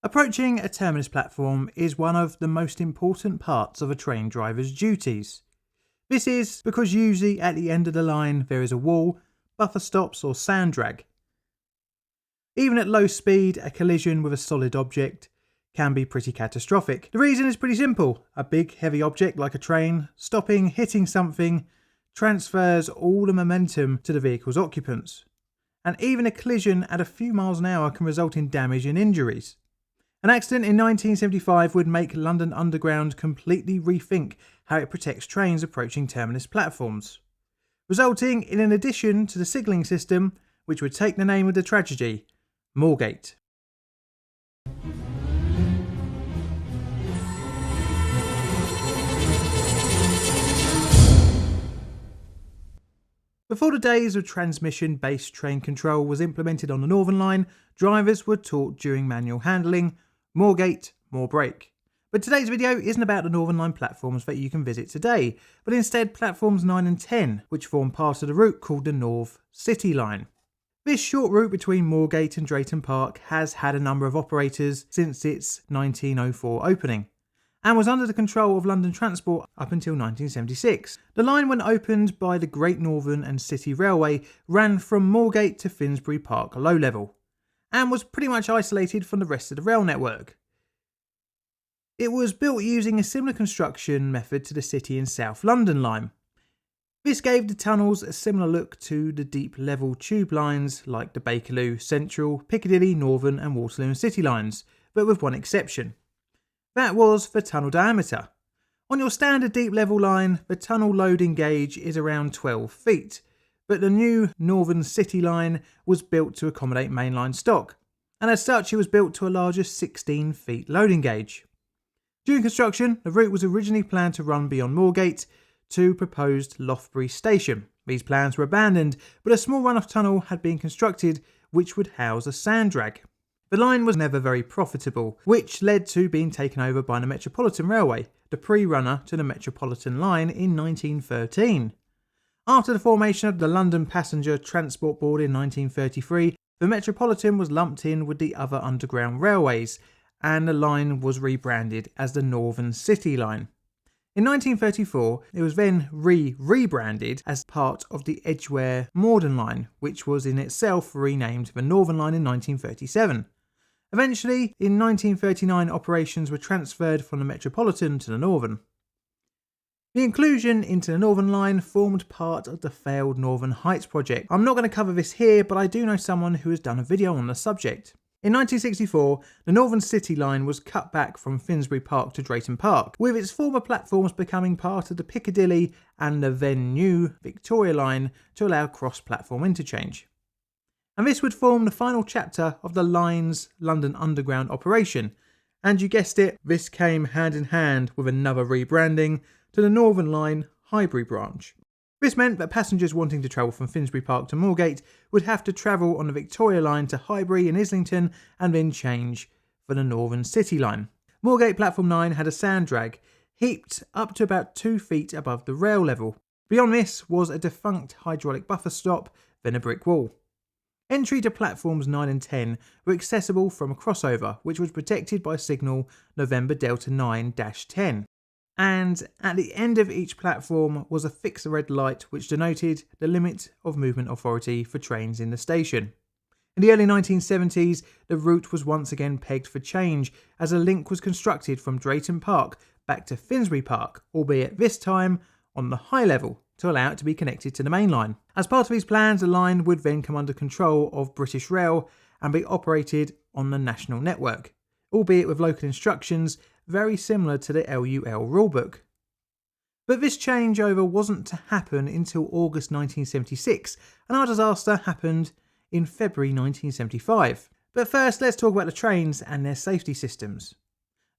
Approaching a terminus platform is one of the most important parts of a train driver's duties. This is because usually at the end of the line there is a wall, buffer stops or sand drag. Even at low speed, a collision with a solid object can be pretty catastrophic. The reason is pretty simple. A big heavy object like a train, stopping, hitting something, transfers all the momentum to the vehicle's occupants. And even a collision at a few miles an hour can result in damage and injuries. An accident in 1975 would make London Underground completely rethink how it protects trains approaching terminus platforms, resulting in an addition to the signalling system which would take the name of the tragedy, Moorgate. Before the days of transmission-based train control was implemented on the Northern Line, drivers were taught during manual handling, more gate, more brake. But today's video isn't about the Northern Line platforms that you can visit today, but instead platforms 9 and 10, which form part of the route called the North City Line. This short route between Moorgate and Drayton Park has had a number of operators since its 1904 opening, and was under the control of London Transport up until 1976. The line, when opened by the Great Northern and City Railway, ran from Moorgate to Finsbury Park low level, and was pretty much isolated from the rest of the rail network. It was built using a similar construction method to the City and South London line. This gave the tunnels a similar look to the deep level tube lines like the Bakerloo, Central, Piccadilly, Northern and Waterloo and City lines, but with one exception. That was the tunnel diameter. On your standard deep level line, the tunnel loading gauge is around 12 feet, but the new Northern City line was built to accommodate mainline stock, and as such it was built to a larger 16 feet loading gauge. During construction, the route was originally planned to run beyond Moorgate to proposed Loughbury Station. These plans were abandoned, but a small runoff tunnel had been constructed which would house a sand drag. The line was never very profitable, which led to being taken over by the Metropolitan Railway, the pre-runner to the Metropolitan Line in 1913. After the formation of the London Passenger Transport Board in 1933, the Metropolitan was lumped in with the other underground railways, and the line was rebranded as the Northern City Line. In 1934, it was then rebranded as part of the Edgware Morden Line, which was in itself renamed the Northern Line in 1937. Eventually, in 1939, operations were transferred from the Metropolitan to the Northern. The inclusion into the Northern Line formed part of the failed Northern Heights project. I'm not going to cover this here, but I do know someone who has done a video on the subject. In 1964, the Northern City Line was cut back from Finsbury Park to Drayton Park, with its former platforms becoming part of the Piccadilly and the then new Victoria Line to allow cross-platform interchange. And this would form the final chapter of the line's London Underground operation, and you guessed it, this came hand in hand with another rebranding to the Northern Line Highbury branch. This meant that passengers wanting to travel from Finsbury Park to Moorgate would have to travel on the Victoria Line to Highbury and Islington and then change for the Northern City Line. Moorgate Platform 9 had a sand drag, heaped up to about 2 feet above the rail level. Beyond this was a defunct hydraulic buffer stop, then a brick wall. Entry to platforms 9 and 10 were accessible from a crossover, which was protected by signal November Delta 9-10. And at the end of each platform was a fixed red light which denoted the limit of movement authority for trains in the station. In the early 1970s, the route was once again pegged for change as a link was constructed from Drayton Park back to Finsbury Park, albeit this time on the high level to allow it to be connected to the main line. As part of these plans, the line would then come under control of British Rail and be operated on the national network, albeit with local instructions very similar to the LUL rulebook. But this changeover wasn't to happen until August 1976, and our disaster happened in February 1975. But first, let's talk about the trains and their safety systems.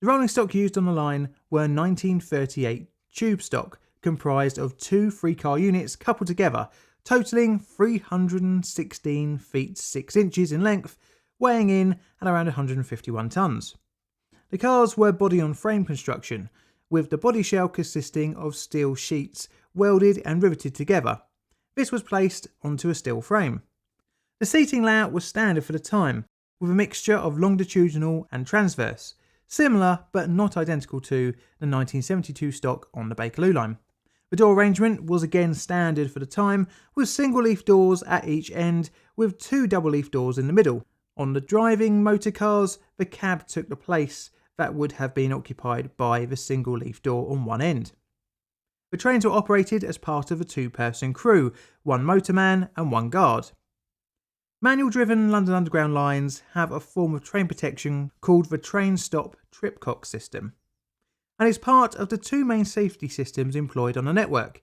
The rolling stock used on the line were 1938 tube stock, comprised of 2 3-car units coupled together, totalling 316 feet 6 inches in length, weighing in at around 151 tonnes. The cars were body-on-frame construction, with the body shell consisting of steel sheets welded and riveted together. This was placed onto a steel frame. The seating layout was standard for the time, with a mixture of longitudinal and transverse, similar but not identical to the 1972 stock on the Bakerloo line. The door arrangement was again standard for the time, with single leaf doors at each end with 2 double leaf doors in the middle. On the driving motor cars, the cab took the place that would have been occupied by the single leaf door on one end. The trains were operated as part of a 2-person crew, 1 motorman and 1 guard. Manual-driven London Underground lines have a form of train protection called the train stop tripcock system, and is part of the 2 main safety systems employed on the network.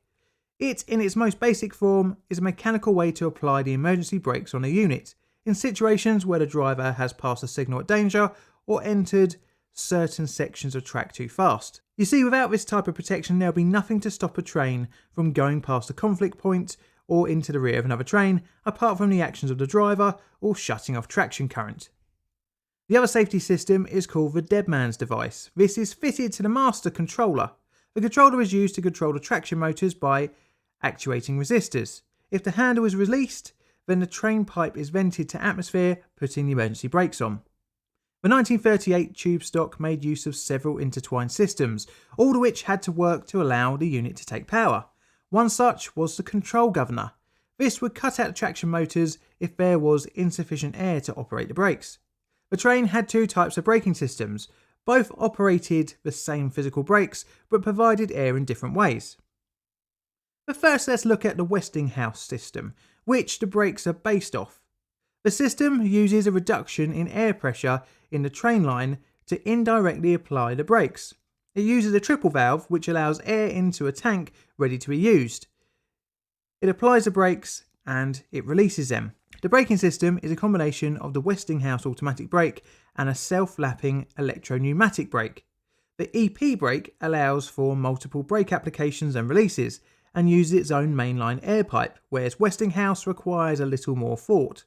It, in its most basic form, is a mechanical way to apply the emergency brakes on a unit, in situations where the driver has passed a signal at danger or entered certain sections of track too fast. You see, without this type of protection, there'll be nothing to stop a train from going past a conflict point or into the rear of another train, apart from the actions of the driver or shutting off traction current. The other safety system is called the dead man's device. This is fitted to the master controller. The controller is used to control the traction motors by actuating resistors. If the handle is released, then the train pipe is vented to atmosphere, putting the emergency brakes on. The 1938 tube stock made use of several intertwined systems, all of which had to work to allow the unit to take power. One such was the control governor. This would cut out the traction motors if there was insufficient air to operate the brakes. The train had 2 types of braking systems. Both operated the same physical brakes, but provided air in different ways. But first, let's look at the Westinghouse system, which the brakes are based off. The system uses a reduction in air pressure in the train line to indirectly apply the brakes. It uses a triple valve which allows air into a tank ready to be used. It applies the brakes and it releases them. The braking system is a combination of the Westinghouse automatic brake and a self-lapping electro-pneumatic brake. The EP brake allows for multiple brake applications and releases, and uses its own mainline air pipe, whereas Westinghouse requires a little more thought.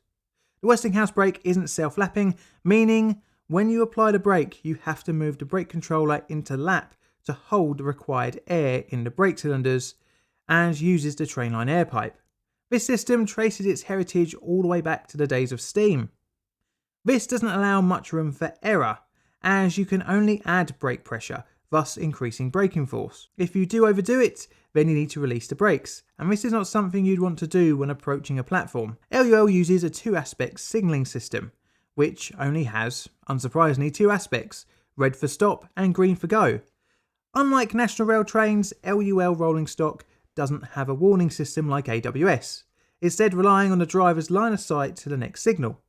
The Westinghouse brake isn't self-lapping, meaning when you apply the brake, you have to move the brake controller into lap to hold the required air in the brake cylinders, and uses the trainline air pipe. This system traces its heritage all the way back to the days of steam. This doesn't allow much room for error, as you can only add brake pressure, thus increasing braking force. If you do overdo it, then you need to release the brakes, and this is not something you'd want to do when approaching a platform. LUL uses a 2-aspect signalling system, which only has, unsurprisingly, 2 aspects, red for stop and green for go. Unlike National Rail trains, LUL rolling stock doesn't have a warning system like AWS, instead relying on the driver's line of sight to the next signal.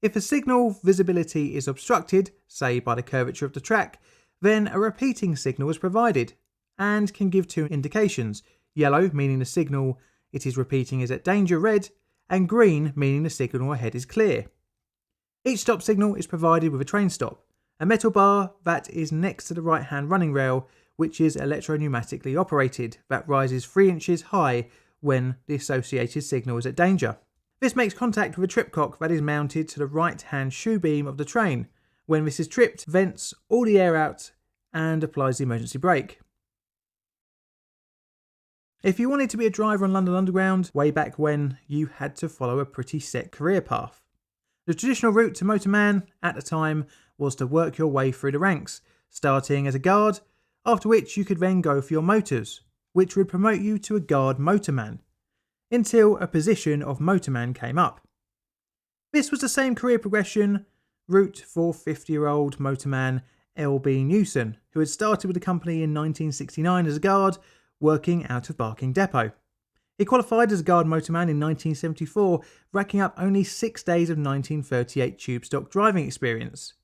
If a signal visibility is obstructed, say by the curvature of the track, then a repeating signal is provided, and can give 2 indications, yellow meaning the signal it is repeating is at danger red, and green meaning the signal ahead is clear. Each stop signal is provided with a train stop, a metal bar that is next to the right hand running rail, which is electro-pneumatically operated, that rises 3 inches high when the associated signal is at danger. This makes contact with a tripcock that is mounted to the right hand shoe beam of the train. When this is tripped, vents all the air out and applies the emergency brake. If you wanted to be a driver on London Underground, way back when, you had to follow a pretty set career path. The traditional route to motorman at the time was to work your way through the ranks, starting as a guard, after which you could then go for your motors, which would promote you to a guard motorman, until a position of motorman came up. This was the same career progression route for 50-year-old motorman L.B. Newson, who had started with the company in 1969 as a guard, working out of Barking Depot. He qualified as a guard motorman in 1974, racking up only 6 days of 1938 tube stock driving experience.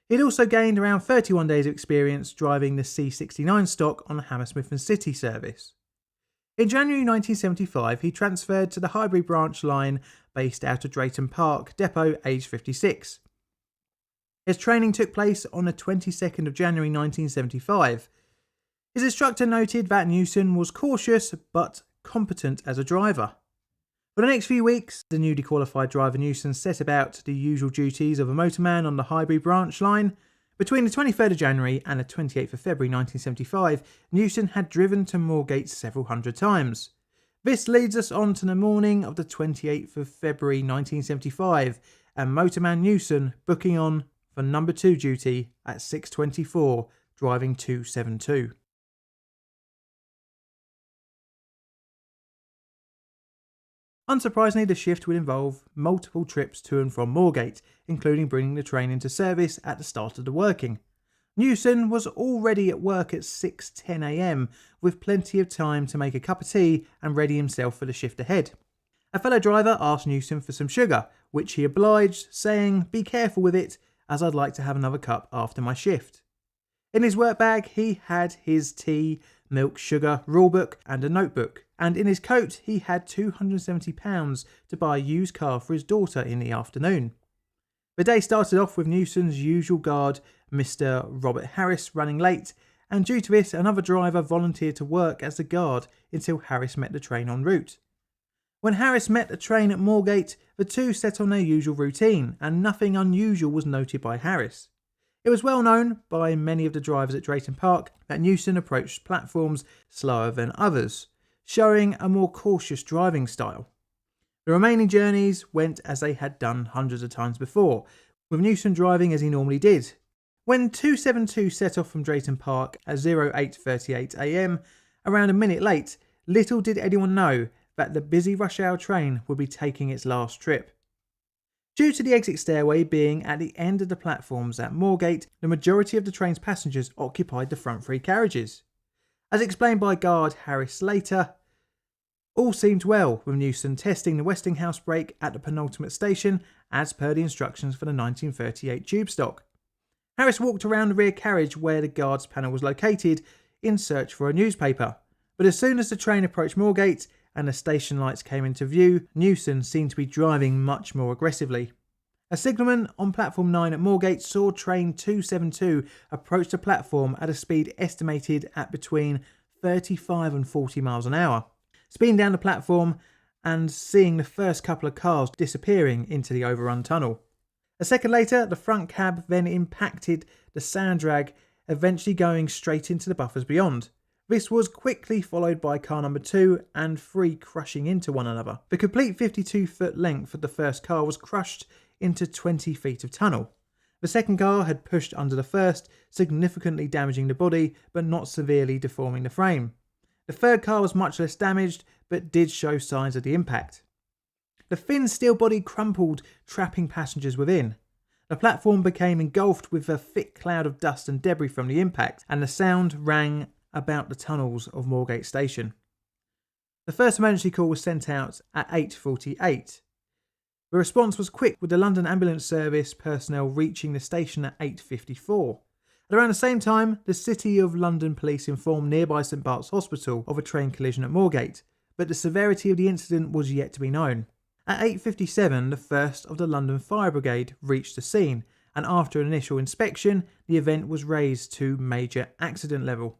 He'd also gained around 31 days of experience driving the C69 stock on the Hammersmith and City service. In January 1975, he transferred to the Highbury branch line based out of Drayton Park Depot, aged 56. His training took place on the 22nd of January 1975. His instructor noted that Newson was cautious but competent as a driver. For the next few weeks, the newly qualified driver Newson set about the usual duties of a motorman on the Highbury branch line. Between the 23rd of January and the 28th of February 1975, Newson had driven to Moorgate several hundred times. This leads us on to the morning of the 28th of February 1975, and motorman Newson booking on for number 2 duty at 6:24, driving 272. Unsurprisingly, the shift would involve multiple trips to and from Moorgate, including bringing the train into service at the start of the working. Newson was already at work at 6:10 a.m, with plenty of time to make a cup of tea and ready himself for the shift ahead. A fellow driver asked Newson for some sugar, which he obliged, saying, "Be careful with it, as I'd like to have another cup after my shift." In his work bag, he had his tea, milk, sugar, rulebook and a notebook. And in his coat, he had £270 to buy a used car for his daughter in the afternoon. The day started off with Newson's usual guard, Mr. Robert Harris, running late, and due to it, another driver volunteered to work as the guard until Harris met the train en route. When Harris met the train at Moorgate, the two set on their usual routine, and nothing unusual was noted by Harris. It was well known by many of the drivers at Drayton Park that Newson approached platforms slower than others, showing a more cautious driving style. The remaining journeys went as they had done hundreds of times before, with Newson driving as he normally did. When 272 set off from Drayton Park at 08:38 a.m, around a minute late, little did anyone know that the busy rush hour train would be taking its last trip. Due to the exit stairway being at the end of the platforms at Moorgate, the majority of the train's passengers occupied the front 3 carriages. As explained by guard Harris later, all seemed well, with Newson testing the Westinghouse brake at the penultimate station as per the instructions for the 1938 tube stock. Harris walked around the rear carriage where the guard's panel was located in search for a newspaper, but as soon as the train approached Moorgate and the station lights came into view, Newson seemed to be driving much more aggressively. A signalman on platform 9 at Moorgate saw train 272 approach the platform at a speed estimated at between 35 and 40 miles an hour, speeding down the platform and seeing the first couple of cars disappearing into the overrun tunnel. A second later, the front cab then impacted the sand drag, eventually going straight into the buffers beyond. This was quickly followed by car number 2 and 3 crushing into one another. The complete 52-foot length of the first car was crushed into 20 feet of tunnel. The second car had pushed under the first, significantly damaging the body but not severely deforming the frame. The third car was much less damaged but did show signs of the impact. The thin steel body crumpled, trapping passengers within. The platform became engulfed with a thick cloud of dust and debris from the impact, and the sound rang about the tunnels of Moorgate Station. The first emergency call was sent out at 8:48. The response was quick, with the London Ambulance Service personnel reaching the station at 8:54. At around the same time, the City of London Police informed nearby St Bart's Hospital of a train collision at Moorgate, but the severity of the incident was yet to be known. At 8:57, the first of the London Fire Brigade reached the scene, and after an initial inspection, the event was raised to major accident level.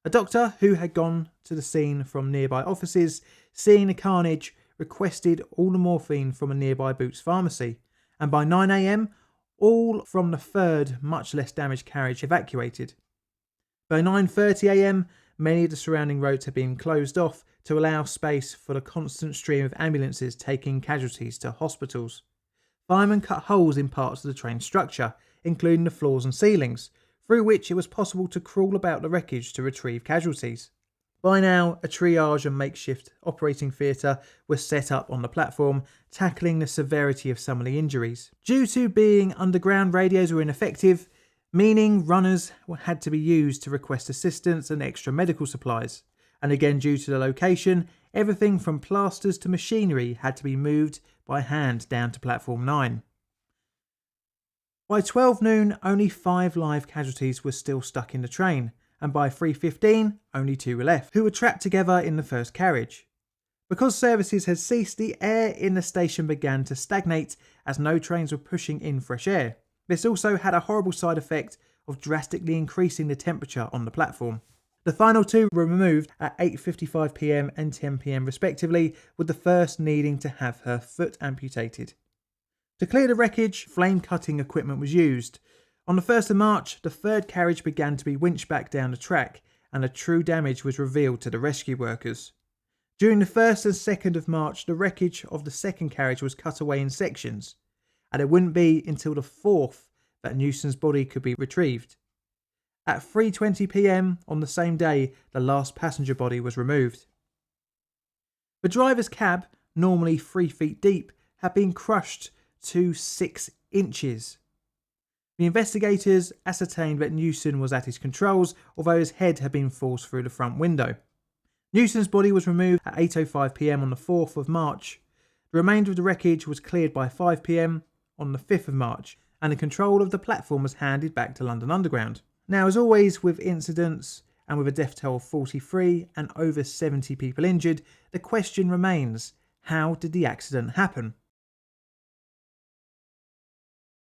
A doctor who had gone to the scene from nearby offices, seeing the carnage, requested all the morphine from a nearby Boots pharmacy, and by 9 a.m, all from the third, much less damaged carriage evacuated. By 9:30 a.m, many of the surrounding roads had been closed off to allow space for the constant stream of ambulances taking casualties to hospitals. Firemen cut holes in parts of the train structure, including the floors and ceilings, through which it was possible to crawl about the wreckage to retrieve casualties. By now, a triage and makeshift operating theatre was set up on the platform, tackling the severity of some of the injuries. Due to being underground, radios were ineffective, meaning runners had to be used to request assistance and extra medical supplies. And again, due to the location, everything from plasters to machinery had to be moved by hand down to platform 9. By 12 noon, only 5 live casualties were still stuck in the train, and by 3:15, only 2 were left, who were trapped together in the first carriage. Because services had ceased, the air in the station began to stagnate as no trains were pushing in fresh air. This also had a horrible side effect of drastically increasing the temperature on the platform. The final 2 were removed at 8:55 p.m. and 10 p.m. respectively, with the first needing to have her foot amputated. To clear the wreckage, flame-cutting equipment was used. On the 1st of March, the third carriage began to be winched back down the track, and the true damage was revealed to the rescue workers. During the 1st and 2nd of March, the wreckage of the second carriage was cut away in sections. and it wouldn't be until the 4th that Newson's body could be retrieved. At 3:20 p.m. on the same day, the last passenger body was removed. The driver's cab, normally 3 feet deep, had been crushed to 6 inches. The investigators ascertained that Newson was at his controls, although his head had been forced through the front window. Newson's body was removed at 8:05 p.m. on the 4th of March. The remainder of the wreckage was cleared by 5 p.m. on the 5th of March, and the control of the platform was handed back to London Underground. Now, as always with incidents, and with a death toll of 43 and over 70 people injured, the question remains, how did the accident happen?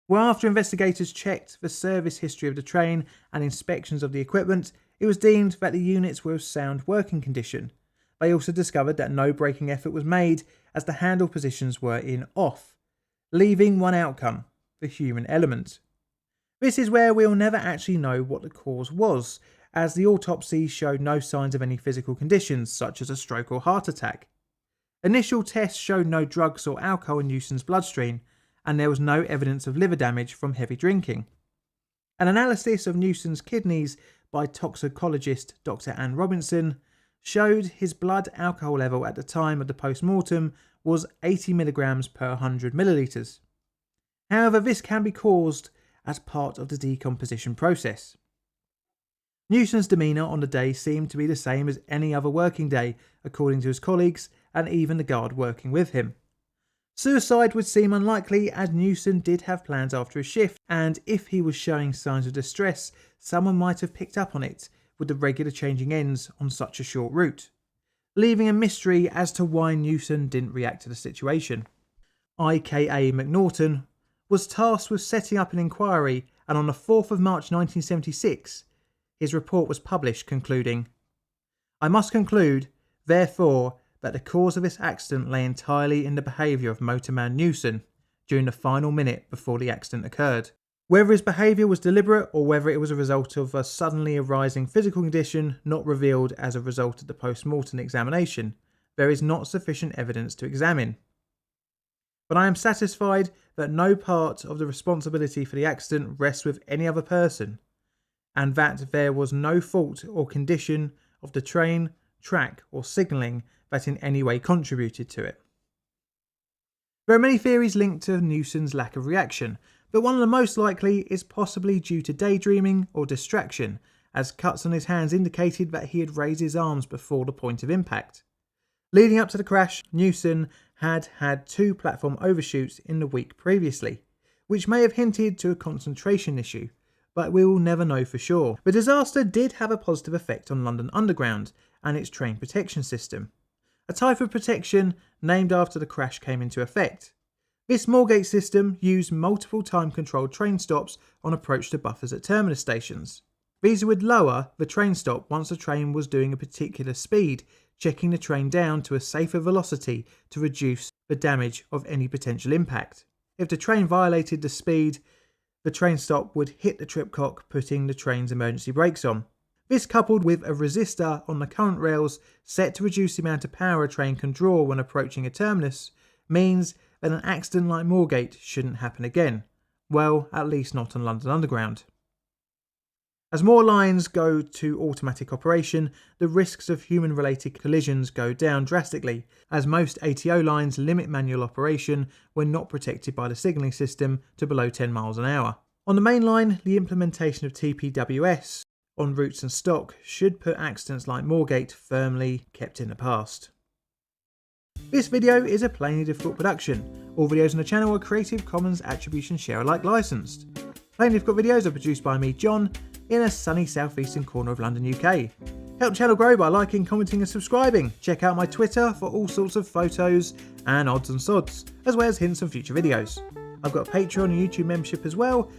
Well, after investigators checked the service history of the train and inspections of the equipment, it was deemed that the units were of sound working condition. They also discovered that no braking effort was made as the handle positions were in off, leaving one outcome, the human element. This is where we'll never actually know what the cause was, as the autopsy showed no signs of any physical conditions such as a stroke or heart attack. Initial tests showed no drugs or alcohol in Newson's bloodstream, and there was no evidence of liver damage from heavy drinking. An analysis of Newson's kidneys by toxicologist Dr. Anne Robinson showed his blood alcohol level at the time of the post-mortem was 80 mg per 100 millilitres. However, this can be caused as part of the decomposition process. Newson's demeanour on the day seemed to be the same as any other working day, according to his colleagues and even the guard working with him. Suicide would seem unlikely, as Newson did have plans after his shift, and if he was showing signs of distress, someone might have picked up on it with the regular changing ends on such a short route, leaving a mystery as to why Newson didn't react to the situation. IKA McNaughton was tasked with setting up an inquiry, and on the 4th of March 1976, his report was published concluding, "I must conclude, therefore, that the cause of this accident lay entirely in the behaviour of motorman Newson during the final minute before the accident occurred. Whether his behaviour was deliberate or whether it was a result of a suddenly arising physical condition not revealed as a result of the post-mortem examination, there is not sufficient evidence to examine. But I am satisfied that no part of the responsibility for the accident rests with any other person, and that there was no fault or condition of the train, track or signalling that in any way contributed to it." There are many theories linked to Newson's lack of reaction, but one of the most likely is possibly due to daydreaming or distraction, as cuts on his hands indicated that he had raised his arms before the point of impact. Leading up to the crash, Newson had had 2 platform overshoots in the week previously, which may have hinted to a concentration issue, but we will never know for sure. The disaster did have a positive effect on London Underground and its train protection system. A type of protection named after the crash came into effect. This Moorgate system used multiple time-controlled train stops on approach to buffers at terminus stations. These would lower the train stop once the train was doing a particular speed, checking the train down to a safer velocity to reduce the damage of any potential impact. If the train violated the speed, the train stop would hit the tripcock, putting the train's emergency brakes on. This, coupled with a resistor on the current rails set to reduce the amount of power a train can draw when approaching a terminus, means that an accident like Moorgate shouldn't happen again. Well, at least not on London Underground. As more lines go to automatic operation, the risks of human-related collisions go down drastically, as most ATO lines limit manual operation when not protected by the signalling system to below 10 miles an hour. On the main line, the implementation of TPWS on routes and stock should put accidents like Moorgate firmly kept in the past. This video is a plainly difficult production. All videos on the channel are Creative Commons Attribution Share Alike licensed. Plainly Difficult videos are produced by me, John, in a sunny southeastern corner of London, UK. Help the channel grow by liking, commenting and subscribing. Check out my Twitter for all sorts of photos and odds and sods, as well as hints on future videos. I've got a Patreon and YouTube membership as well,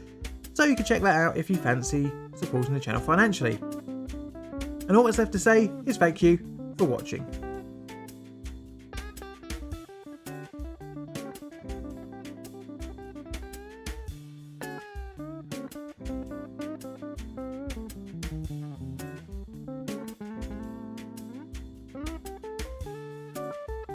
so you can check that out if you fancy supporting the channel financially. And all that's left to say is thank you for watching.